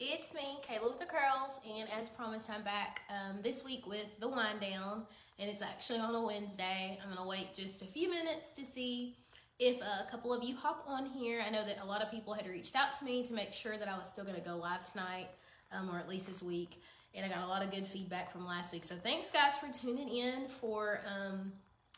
It's me, Kayla with the curls, and as promised, I'm back this week with the wind down, and it's actually on a Wednesday. I'm gonna wait just a few minutes to see if a couple of you hop on here. I know that a lot of people had reached out to me to make sure that I was still gonna go live tonight, or at least this week, and I got a lot of good feedback from last week. So thanks guys for tuning in, for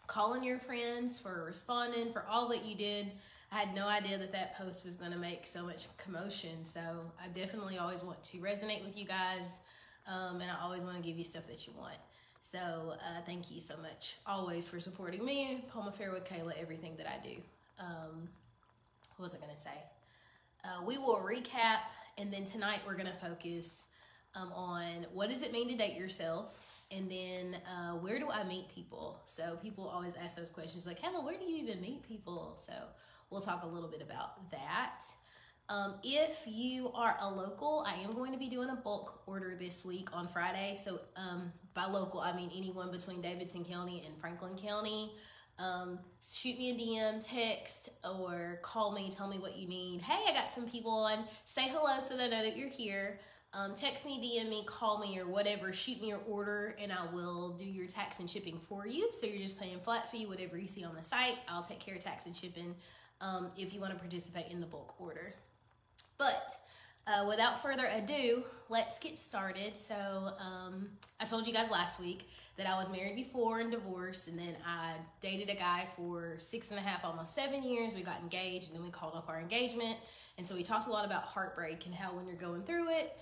calling your friends, for responding, for all that you did. I had no idea that that post was going to make so much commotion, so I definitely always want to resonate with you guys, and I always want to give you stuff that you want. So thank you so much always for supporting me, Home Affair with Kayla, everything that I do. What was I going to say? We will recap, and then tonight we're going to focus on what does it mean to date yourself, and then where do I meet people? So people always ask those questions like, Kayla, where do you even meet people? So we'll talk a little bit about that. If you are a local, I am going to be doing a bulk order this week on Friday. So by local, I mean anyone between Davidson County and Franklin County. Shoot me a DM, text, or call me, tell me what you need. Hey, I got some people on. Say hello so they know that you're here. Text me, DM me, call me, or whatever. Shoot me your order, and I will do your tax and shipping for you. So you're just paying flat fee, whatever you see on the site. I'll take care of tax and shipping if you want to participate in the bulk order. But without further ado, let's get started. So I told you guys last week that I was married before and divorced, and then I dated a guy for 6.5, almost 7 years. We got engaged, and then we called off our engagement. And so we talked a lot about heartbreak and how when you're going through it,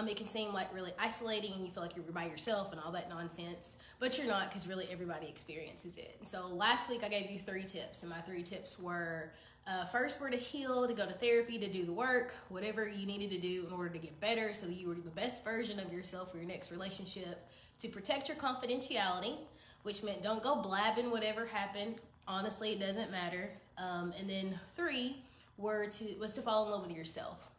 it can seem like really isolating and you feel like you're by yourself and all that nonsense, but you're not, because really everybody experiences it. And so last week I gave you 3 tips, and my 3 tips were first were to heal, to go to therapy, to do the work, whatever you needed to do in order to get better so that you were the best version of yourself for your next relationship, to protect your confidentiality, which meant don't go blabbing whatever happened. Honestly, it doesn't matter. And then 3 was to fall in love with yourself.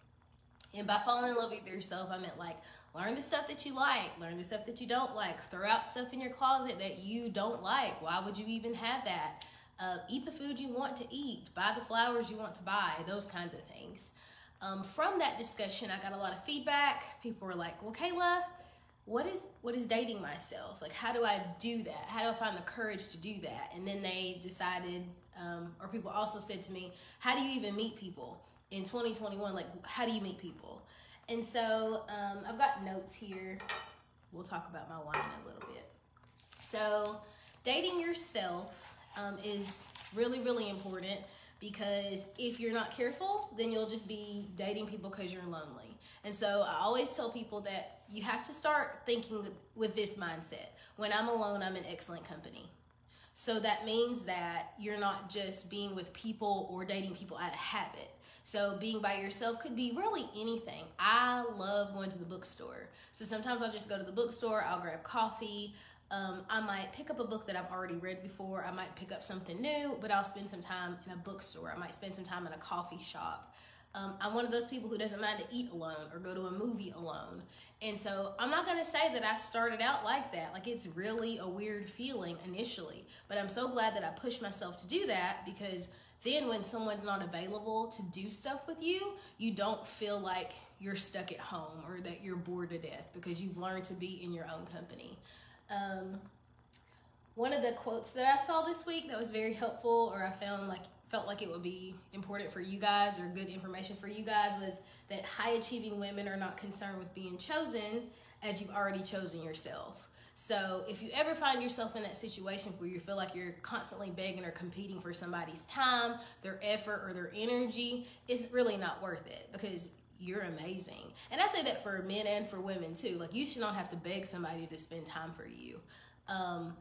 And by falling in love with yourself, I meant like learn the stuff that you like, learn the stuff that you don't like, throw out stuff in your closet that you don't like. Why would you even have that? Eat the food you want to eat, buy the flowers you want to buy, those kinds of things. From that discussion, I got a lot of feedback. People were like, well, Kayla, what is dating myself? Like, how do I do that? How do I find the courage to do that? And then they decided, or people also said to me, how do you even meet people? In 2021, like, how do you meet people? And so I've got notes here. We'll talk about my wine in a little bit. So dating yourself is really, really important, because if you're not careful, then you'll just be dating people because you're lonely. And so I always tell people that you have to start thinking with this mindset. When I'm alone, I'm in excellent company. So that means that you're not just being with people or dating people out of habit. So being by yourself could be really anything. I love going to the bookstore. So sometimes I'll just go to the bookstore, I'll grab coffee. I might pick up a book that I've already read before. I might pick up something new, but I'll spend some time in a bookstore. I might spend some time in a coffee shop. I'm one of those people who doesn't mind to eat alone or go to a movie alone. And so I'm not gonna say that I started out like that. Like, it's really a weird feeling initially, but I'm so glad that I pushed myself to do that, because then when someone's not available to do stuff with you, you don't feel like you're stuck at home or that you're bored to death, because you've learned to be in your own company. One of the quotes that I saw this week that was very helpful, or I felt like it would be important for you guys, or good information for you guys, was that high achieving women are not concerned with being chosen, as you've already chosen yourself. So if you ever find yourself in that situation where you feel like you're constantly begging or competing for somebody's time, their effort, or their energy, it's really not worth it, because you're amazing. And I say that for men and for women too. Like, you should not have to beg somebody to spend time for you.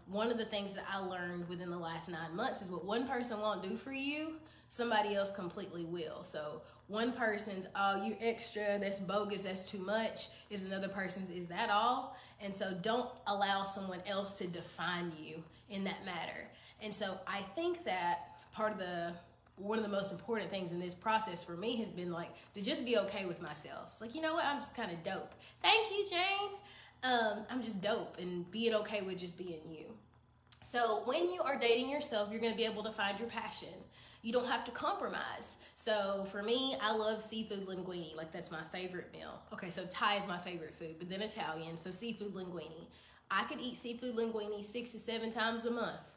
One of the things that I learned within the last 9 months is what one person won't do for you, somebody else completely will. So one person's, oh, you're extra, that's bogus, that's too much, is another person's, is that all? And so don't allow someone else to define you in that matter. And so I think that one of the most important things in this process for me has been like to just be okay with myself. It's like, you know what, I'm just kind of dope. Thank you, Jane. I'm just dope, and being okay with just being you. So when you are dating yourself, you're going to be able to find your passion. You don't have to compromise. So for me, I love seafood linguine. Like, that's my favorite meal. Okay, so Thai is my favorite food, but then Italian, so seafood linguine. I could eat seafood linguine 6 to 7 times a month.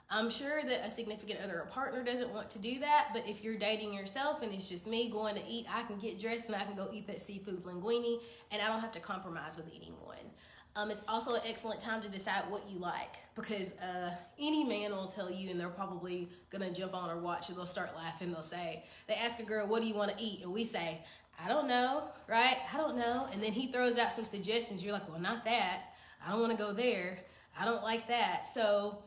I'm sure that a significant other or partner doesn't want to do that, but if you're dating yourself and it's just me going to eat, I can get dressed and I can go eat that seafood linguine, and I don't have to compromise with eating one. It's also an excellent time to decide what you like, because any man will tell you, and they're probably gonna jump on or watch it, they'll start laughing, they'll say, they ask a girl, what do you want to eat? And we say, I don't know, right? I don't know. And then he throws out some suggestions. You're like, well, not that. I don't want to go there. I don't like that. So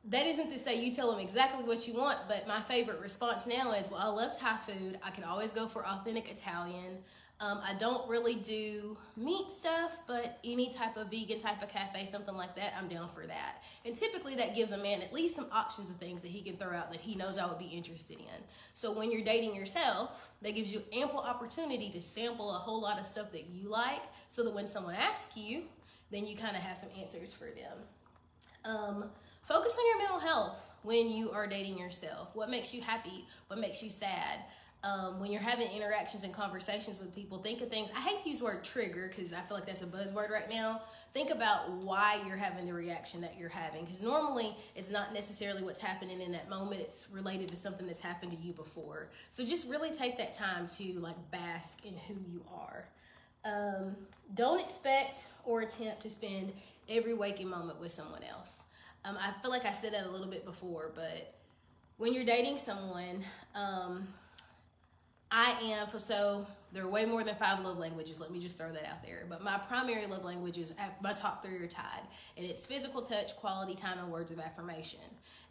that isn't to say you tell them exactly what you want, but my favorite response now is, well, I love Thai food. I can always go for authentic Italian. I don't really do meat stuff, but any type of vegan type of cafe, something like that, I'm down for that. And typically that gives a man at least some options of things that he can throw out that he knows I would be interested in. So when you're dating yourself, that gives you ample opportunity to sample a whole lot of stuff that you like, so that when someone asks you, then you kind of have some answers for them. Focus on your mental health when you are dating yourself. What makes you happy? What makes you sad? When you're having interactions and conversations with people, think of things. I hate to use the word trigger because I feel like that's a buzzword right now. Think about why you're having the reaction that you're having, because normally it's not necessarily what's happening in that moment. It's related to something that's happened to you before. So just really take that time to like bask in who you are. Don't expect or attempt to spend every waking moment with someone else. I feel like I said that a little bit before, but when you're dating someone, so there are way more than 5 love languages. Let me just throw that out there. But my primary love languages, my top 3 are tied. And it's physical touch, quality time, and words of affirmation.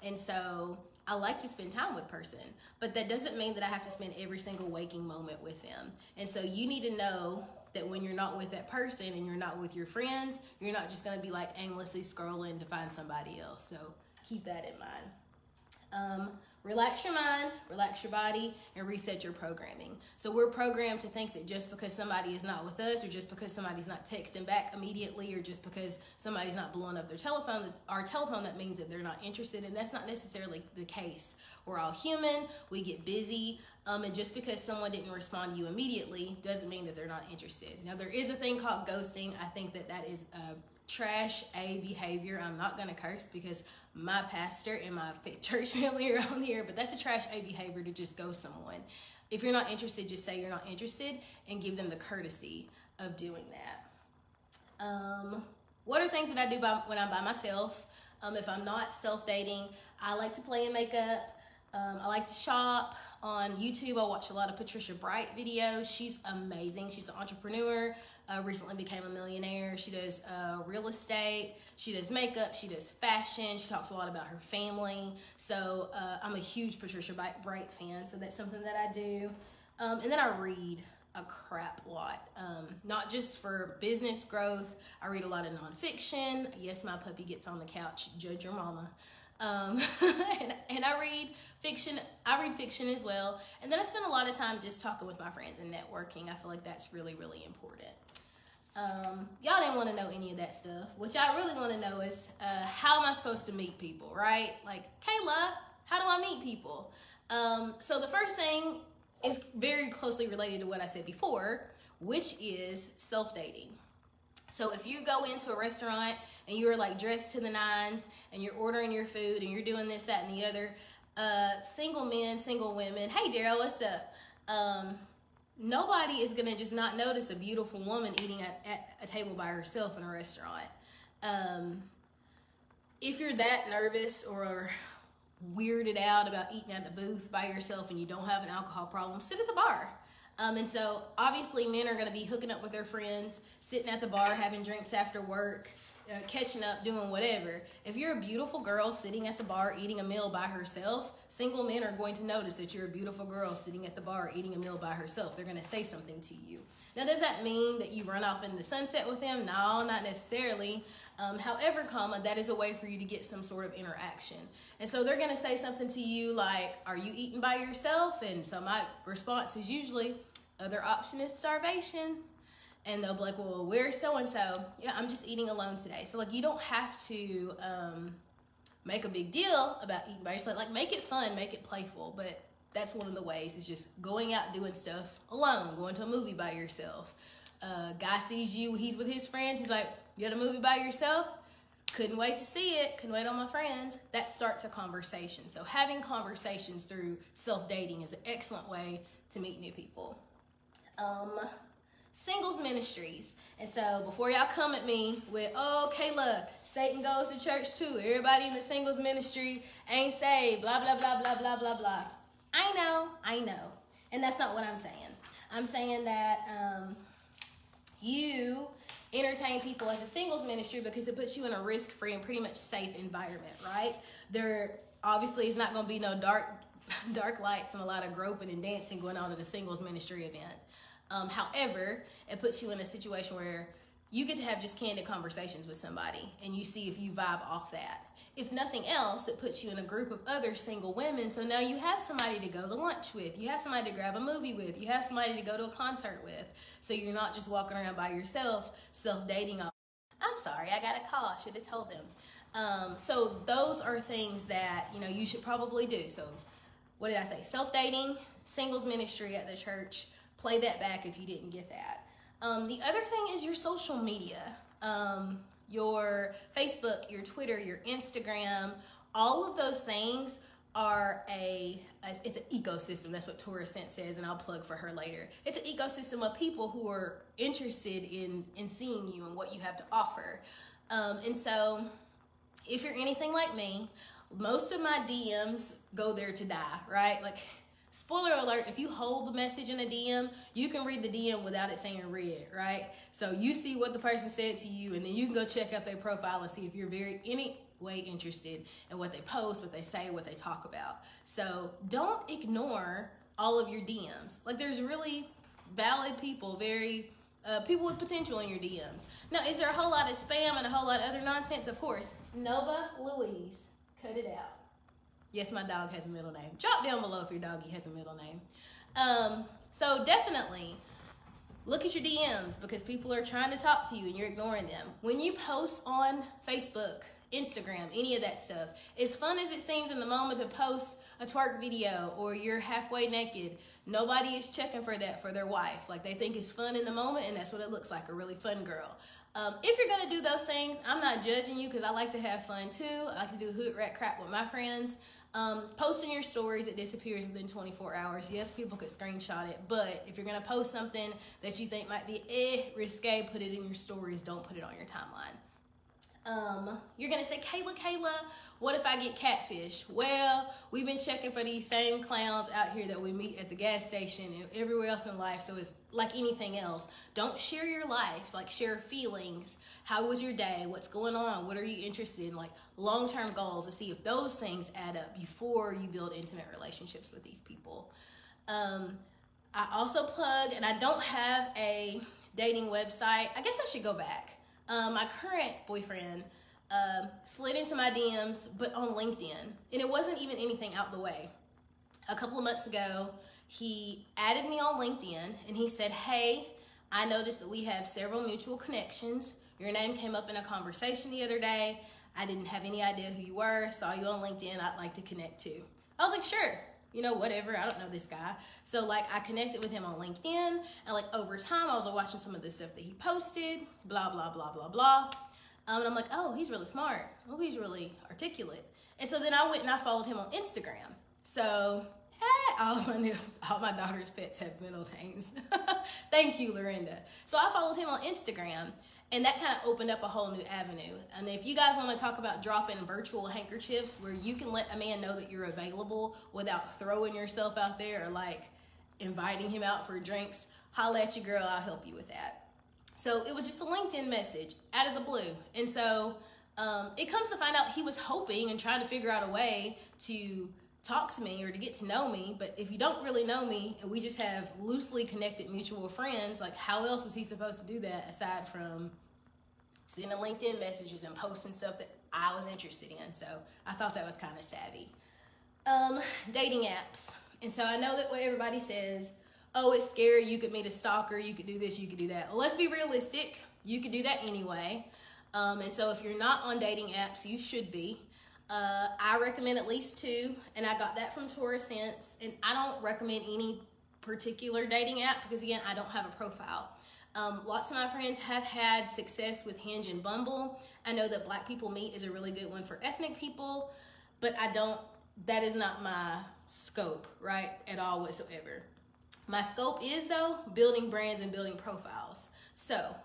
And so I like to spend time with person, but that doesn't mean that I have to spend every single waking moment with them. And so you need to know that when you're not with that person and you're not with your friends, you're not just going to be like aimlessly scrolling to find somebody else. So keep that in mind. Relax your mind, relax your body, and reset your programming. So we're programmed to think that just because somebody is not with us, or just because somebody's not texting back immediately, or just because somebody's not blowing up our telephone, that means that they're not interested. And that's not necessarily the case. We're all human, we get busy, and just because someone didn't respond to you immediately doesn't mean that they're not interested. Now, there is a thing called ghosting. I think that is trash A behavior. I'm not gonna curse because my pastor and my church family are on here, but that's a trash A behavior, to just ghost someone. If you're not interested, just say you're not interested and give them the courtesy of doing that. What are things that I do when I'm by myself? If I'm not self-dating, I like to play in makeup. I like to shop. On YouTube, I watch a lot of Patricia Bright videos. She's amazing. She's an entrepreneur, recently became a millionaire. She does real estate. She does makeup. She does fashion. She talks a lot about her family. So I'm a huge Patricia Bright fan, so that's something that I do. And then I read a crap lot, not just for business growth. I read a lot of nonfiction. Yes, my puppy gets on the couch. Judge your mama. And I read fiction. I read fiction as well. And then I spend a lot of time just talking with my friends and networking. I feel like that's really, really important. Y'all didn't want to know any of that stuff. What y'all really want to know is, how am I supposed to meet people, right? Like, Kayla, how do I meet people? So the first thing is very closely related to what I said before, which is self-dating. So if you go into a restaurant and you're like dressed to the nines and you're ordering your food and you're doing this, that, and the other, single men, single women, hey Daryl, what's up? Nobody is gonna just not notice a beautiful woman eating at a table by herself in a restaurant. If you're that nervous or weirded out about eating at the booth by yourself and you don't have an alcohol problem, sit at the bar. And so obviously men are going to be hooking up with their friends, sitting at the bar, having drinks after work, catching up, doing whatever. If you're a beautiful girl sitting at the bar eating a meal by herself, single men are going to notice that you're a beautiful girl sitting at the bar eating a meal by herself. They're going to say something to you. Now, does that mean that you run off in the sunset with them? No, not necessarily. However, that is a way for you to get some sort of interaction. And so they're going to say something to you like, are you eating by yourself? And so my response is usually, other option is starvation. And they'll be like, well, where's so-and-so? Yeah, I'm just eating alone today. So like, you don't have to make a big deal about eating by yourself. Like, make it fun, make it playful. But that's one of the ways, is just going out doing stuff alone, going to a movie by yourself. Guy sees you, he's with his friends, he's like, you at a movie by yourself? Couldn't wait to see it, couldn't wait on my friends. That starts a conversation. So having conversations through self-dating is an excellent way to meet new people. Singles ministries. And so before y'all come at me with, oh, Kayla, Satan goes to church too. Everybody in the singles ministry ain't saved, blah, blah, blah, blah, blah, blah, blah. I know. And that's not what I'm saying. I'm saying that you entertain people at the singles ministry because it puts you in a risk-free and pretty much safe environment, right? There obviously is not going to be no dark lights and a lot of groping and dancing going on at a singles ministry event. However, it puts you in a situation where you get to have just candid conversations with somebody and you see if you vibe off that. If nothing else, it puts you in a group of other single women. So now you have somebody to go to lunch with. You have somebody to grab a movie with. You have somebody to go to a concert with. So you're not just walking around by yourself, self-dating. I'm sorry, I got a call. I should have told them. So those are things that, you should probably do. So what did I say? Self-dating, singles ministry at the church. Play that back if you didn't get that. The other thing is your social media. Your Facebook, your Twitter, your Instagram, all of those things are it's an ecosystem. That's what Tora Scent says, and I'll plug for her later. It's an ecosystem of people who are interested in seeing you and what you have to offer. And so if you're anything like me, most of my DMs go there to die, right? Like, spoiler alert, if you hold the message in a DM, you can read the DM without it saying read, right? So you see what the person said to you, and then you can go check out their profile and see if you're any way interested in what they post, what they say, what they talk about. So don't ignore all of your DMs. Like, there's really valid people, people with potential in your DMs. Now, is there a whole lot of spam and a whole lot of other nonsense? Of course. Nova Louise, cut it out. Yes, my dog has a middle name. Drop down below if your doggy has a middle name. So definitely look at your DMs because people are trying to talk to you and you're ignoring them. When you post on Facebook, Instagram, any of that stuff, as fun as it seems in the moment to post a twerk video or you're halfway naked, nobody is checking for that for their wife. Like, they think it's fun in the moment and that's what it looks like, a really fun girl. If you're gonna do those things, I'm not judging you because I like to have fun too. I like to do hood rat crap with my friends. Posting your stories, it disappears within 24 hours. Yes, people could screenshot it, but if you're gonna post something that you think might be risque, put it in your stories, don't put it on your timeline. You're gonna say, Kayla, what if I get catfish? Well, we've been checking for these same clowns out here that we meet at the gas station and everywhere else in life. So it's like anything else. Don't share your life, like share feelings. How was your day? What's going on? What are you interested in? Like long-term goals to see if those things add up before you build intimate relationships with these people. I also plug, and I don't have a dating website. I guess I should go back. My current boyfriend slid into my DMs, but on LinkedIn. And it wasn't even anything out the way. A couple of months ago, he added me on LinkedIn, and he said, hey, I noticed that we have several mutual connections. Your name came up in a conversation the other day. I didn't have any idea who you were. Saw you on LinkedIn. I'd like to connect too. I was like, sure. Whatever, I don't know this guy. So like I connected with him on LinkedIn and like over time I was watching some of the stuff that he posted, blah, blah, blah, blah, blah. And I'm like, oh, he's really smart. Oh, he's really articulate. And so then I went and I followed him on Instagram. So, hey, all my daughter's pets have middle names. Thank you, Lorinda. So I followed him on Instagram. And that kind of opened up a whole new avenue. And if you guys want to talk about dropping virtual handkerchiefs where you can let a man know that you're available without throwing yourself out there or like inviting him out for drinks, holla at your girl, I'll help you with that. So it was just a LinkedIn message out of the blue. And so it comes to find out he was hoping and trying to figure out a way to talk to me or to get to know me. But if you don't really know me and we just have loosely connected mutual friends, like how else was he supposed to do that aside from sending LinkedIn messages and posting stuff that I was interested in? So I thought that was kind of savvy. Dating apps. And so I know that what everybody says, oh, it's scary, you could meet a stalker, you could do this, you could do that. Well, let's be realistic. You could do that anyway. And so if you're not on dating apps, you should be. I recommend at least 2, and I got that from Taurus Sense. And I don't recommend any particular dating app because, again, I don't have a profile. Lots of my friends have had success with Hinge and Bumble. I know that Black People Meet is a really good one for ethnic people, but that is not my scope, right, at all whatsoever. My scope is, though, building brands and building profiles. So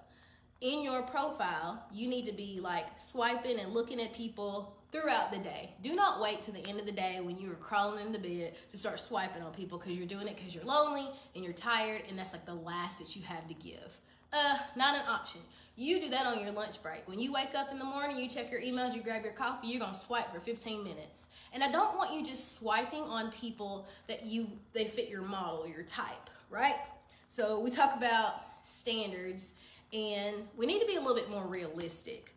in your profile, you need to be like swiping and looking at people throughout the day. Do not wait to the end of the day when you're crawling in the bed to start swiping on people because you're doing it because you're lonely and you're tired, and that's like the last that you have to give. Not an option. You do that on your lunch break. When you wake up in the morning, you check your emails, you grab your coffee, you're gonna swipe for 15 minutes. And I don't want you just swiping on people that they fit your model, your type, right? So we talk about standards, and we need to be a little bit more realistic.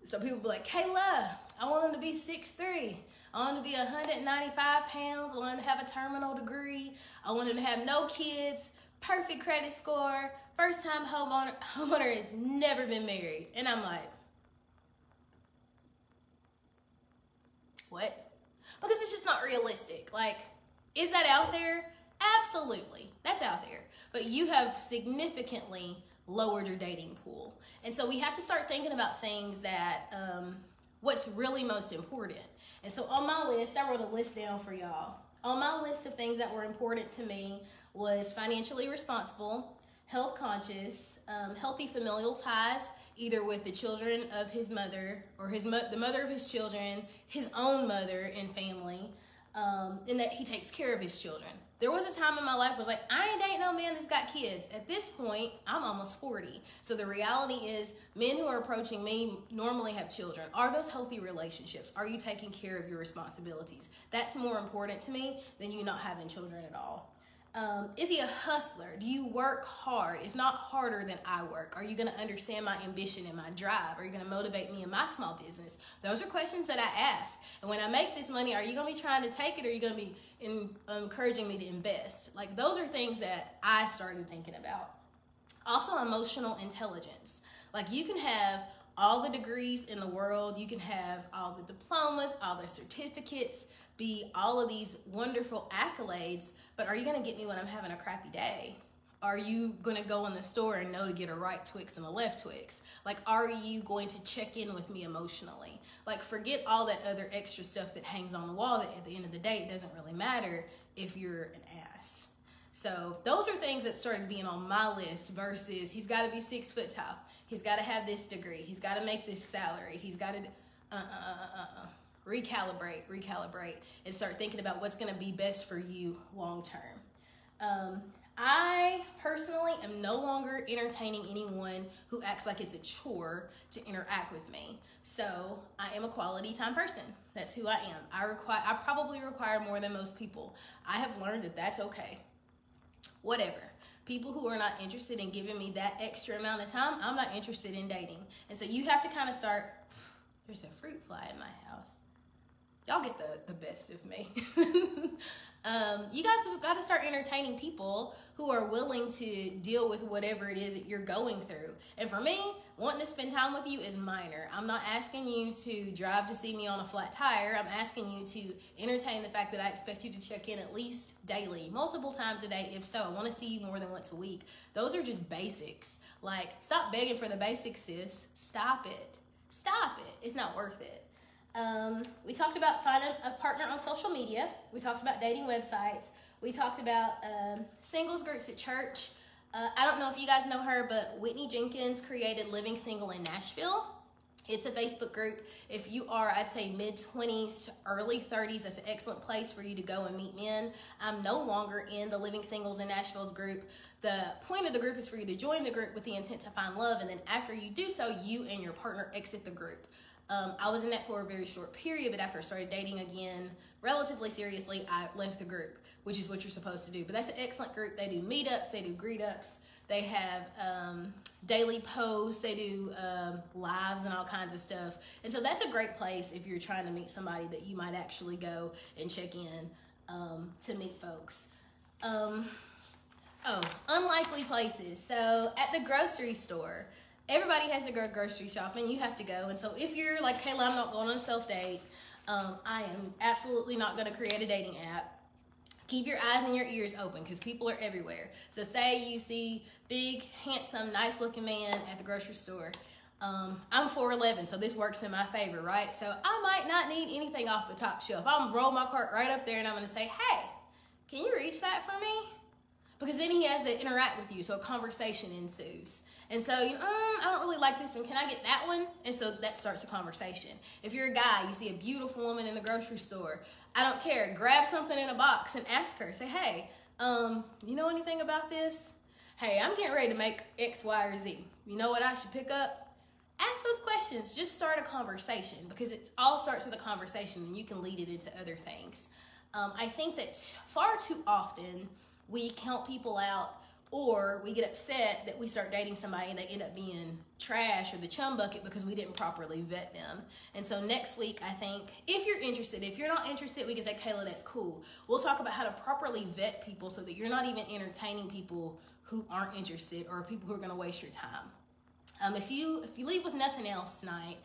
So people be like, Kayla, I want them to be 6'3". I want them to be 195 pounds. I want them to have a terminal degree. I want them to have no kids, perfect credit score, first-time homeowner has never been married. And I'm like, what? Because it's just not realistic. Like, is that out there? Absolutely, that's out there. But you have significantly lowered your dating pool. And so we have to start thinking about things that, what's really most important. And so on my list, I wrote a list down for y'all. On my list of things that were important to me was financially responsible, health conscious, healthy familial ties, either with the children of his mother or the mother of his children, his own mother and family, and that he takes care of his children. There was a time in my life where I was like, I ain't dating no man that's got kids. At this point, I'm almost 40. So the reality is, men who are approaching me normally have children. Are those healthy relationships? Are you taking care of your responsibilities? That's more important to me than you not having children at all. Is he a hustler? Do you work hard? If not harder than I work, are you going to understand my ambition and my drive? Are you going to motivate me in my small business? Those are questions that I ask. And when I make this money, are you going to be trying to take it, or are you going to be encouraging me to invest? Like, those are things that I started thinking about. Also, emotional intelligence. Like, you can have all the degrees in the world, you can have all the diplomas, all the certificates, be all of these wonderful accolades, but are you going to get me when I'm having a crappy day? Are you going to go in the store and know to get a right Twix and a left Twix? Like, are you going to check in with me emotionally? Like, forget all that other extra stuff that hangs on the wall that at the end of the day, it doesn't really matter if you're an ass. So those are things that started being on my list versus he's got to be 6 foot tall. He's got to have this degree. He's got to make this salary. He's got to recalibrate, and start thinking about what's going to be best for you long term. I personally am no longer entertaining anyone who acts like it's a chore to interact with me. So I am a quality time person. That's who I am. I probably require more than most people. I have learned that that's okay. Whatever. People who are not interested in giving me that extra amount of time, I'm not interested in dating. And so you have to kind of start, there's a fruit fly in my house. Y'all get the best of me. You guys have got to start entertaining people who are willing to deal with whatever it is that you're going through. And for me, wanting to spend time with you is minor. I'm not asking you to drive to see me on a flat tire. I'm asking you to entertain the fact that I expect you to check in at least daily, multiple times a day. If so, I want to see you more than once a week. Those are just basics. Like, stop begging for the basics, sis. Stop it. Stop it. It's not worth it. We talked about finding a partner on social media. We talked about dating websites. We talked about singles groups at church. I don't know if you guys know her, but Whitney Jenkins created Living Single in Nashville. It's a Facebook group. If you are, I'd say, mid-20s to early 30s, that's an excellent place for you to go and meet men. I'm no longer in the Living Singles in Nashville's group. The point of the group is for you to join the group with the intent to find love, and then after you do so, you and your partner exit the group. I was in that for a very short period, but after I started dating again, relatively seriously, I left the group, which is what you're supposed to do. But that's an excellent group. They do meetups, they do greet-ups, they have daily posts, they do lives and all kinds of stuff. And so that's a great place if you're trying to meet somebody that you might actually go and check in to meet folks. Unlikely places. So at the grocery store, everybody has to go grocery shopping. You have to go. And so if you're like, Kayla, I'm not going on a self-date, I am absolutely not going to create a dating app. Keep your eyes and your ears open because people are everywhere. So say you see big, handsome, nice looking man at the grocery store. I'm 4'11", so this works in my favor, right? So I might not need anything off the top shelf. I'm gonna roll my cart right up there and I'm gonna say, hey, can you reach that for me? Because then he has to interact with you, so a conversation ensues. And so, I don't really like this one. Can I get that one? And so that starts a conversation. If you're a guy, you see a beautiful woman in the grocery store, I don't care. Grab something in a box and ask her. Say, hey, you know anything about this? Hey, I'm getting ready to make X, Y, or Z. You know what I should pick up? Ask those questions. Just start a conversation because it all starts with a conversation and you can lead it into other things. I think that far too often we count people out or we get upset that we start dating somebody and they end up being trash or the chum bucket because we didn't properly vet them. And so next week, I think, if you're interested, if you're not interested, we can say, Kayla, that's cool. We'll talk about how to properly vet people so that you're not even entertaining people who aren't interested or people who are gonna waste your time. If you leave with nothing else tonight,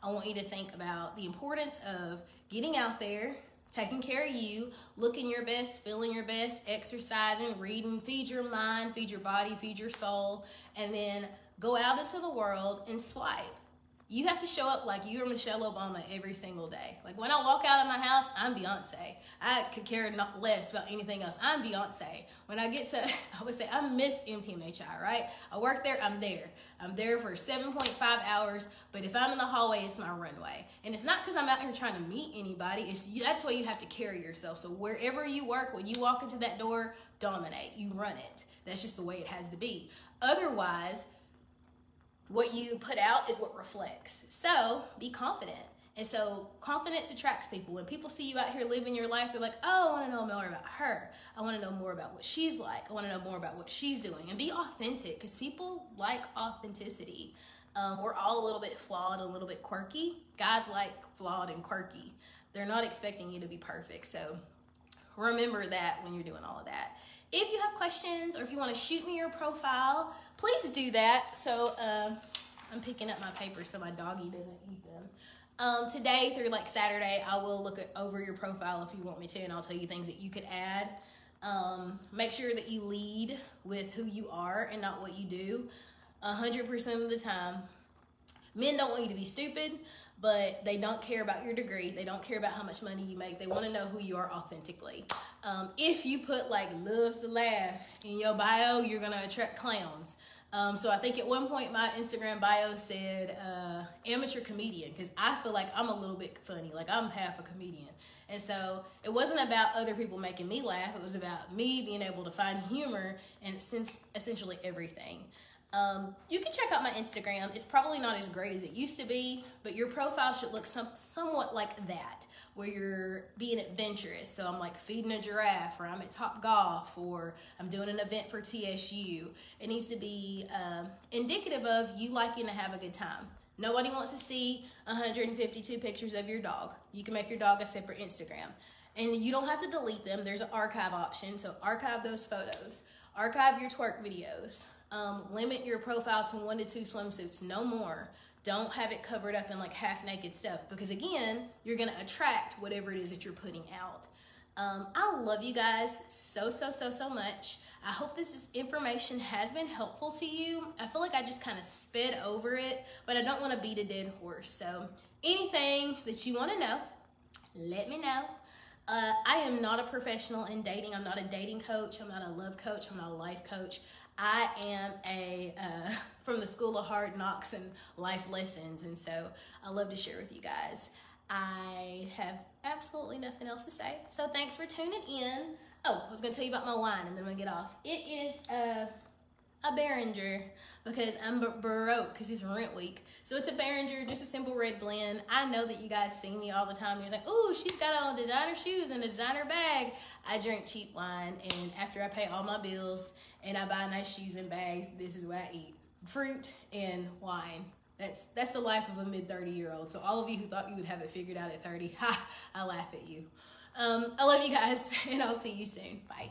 I want you to think about the importance of getting out there, taking care of you, looking your best, feeling your best, exercising, reading, feed your mind, feed your body, feed your soul, and then go out into the world and swipe. You have to show up like you're Michelle Obama every single day. Like when I walk out of my house, I'm Beyonce. I could care not less about anything else. I'm Beyonce. When I get to, I would say I'm Miss MTMHI, right? I work there, I'm there. I'm there for 7.5 hours, but if I'm in the hallway, it's my runway. And it's not because I'm out here trying to meet anybody. That's why you have to carry yourself. So wherever you work, when you walk into that door, dominate. You run it. That's just the way it has to be. Otherwise, what you put out is what reflects. So be confident. And so confidence attracts people. When people see you out here living your life, they're like, oh, I want to know more about her. I want to know more about what she's like. I want to know more about what she's doing. And be authentic because people like authenticity. We're all a little bit flawed, a little bit quirky. Guys like flawed and quirky. They're not expecting you to be perfect. So remember that when you're doing all of that. If you have questions or if you want to shoot me your profile, please do that. So I'm picking up my papers so my doggy doesn't eat them. Today through like Saturday, I will look over your profile if you want me to, and I'll tell you things that you could add. Make sure that you lead with who you are and not what you do. 100% of the time, men don't want you to be stupid, but they don't care about your degree. They don't care about how much money you make. They want to know who you are authentically. If you put like loves to laugh in your bio, you're going to attract clowns. So I think at one point my Instagram bio said amateur comedian because I feel like I'm a little bit funny. Like I'm half a comedian. And so it wasn't about other people making me laugh. It was about me being able to find humor in essentially everything. You can check out my Instagram. It's probably not as great as it used to be, but your profile should look somewhat like that, where you're being adventurous. So I'm like feeding a giraffe, or I'm at Top Golf, or I'm doing an event for TSU. It needs to be indicative of you liking to have a good time. Nobody wants to see 152 pictures of your dog. You can make your dog a separate Instagram. And you don't have to delete them. There's an archive option, so archive those photos. Archive your twerk videos. Limit your profile to 1 to 2 swimsuits, no more. Don't have it covered up in like half naked stuff because again, you're gonna attract whatever it is that you're putting out. I love you guys so much. I hope this information has been helpful to you. I feel like I just kind of sped over it, but I don't want to beat a dead horse. So anything that you want to know, let me know. I am not a professional in dating. I'm not a dating coach. I'm not a love coach. I'm not a life coach. I am from the School of Hard Knocks and life lessons, and so I love to share with you guys. I have absolutely nothing else to say, so thanks for tuning in. Oh, I was going to tell you about my wine, and then I'm going to get off. It is a Behringer, because I'm broke, because it's rent week. So it's a Behringer, just a simple red blend. I know that you guys see me all the time. You're like, oh, she's got on designer shoes and a designer bag. I drink cheap wine, and after I pay all my bills and I buy nice shoes and bags, this is what I eat. Fruit and wine. That's the life of a mid-30-year-old. So all of you who thought you would have it figured out at 30, ha, I laugh at you. I love you guys, and I'll see you soon. Bye.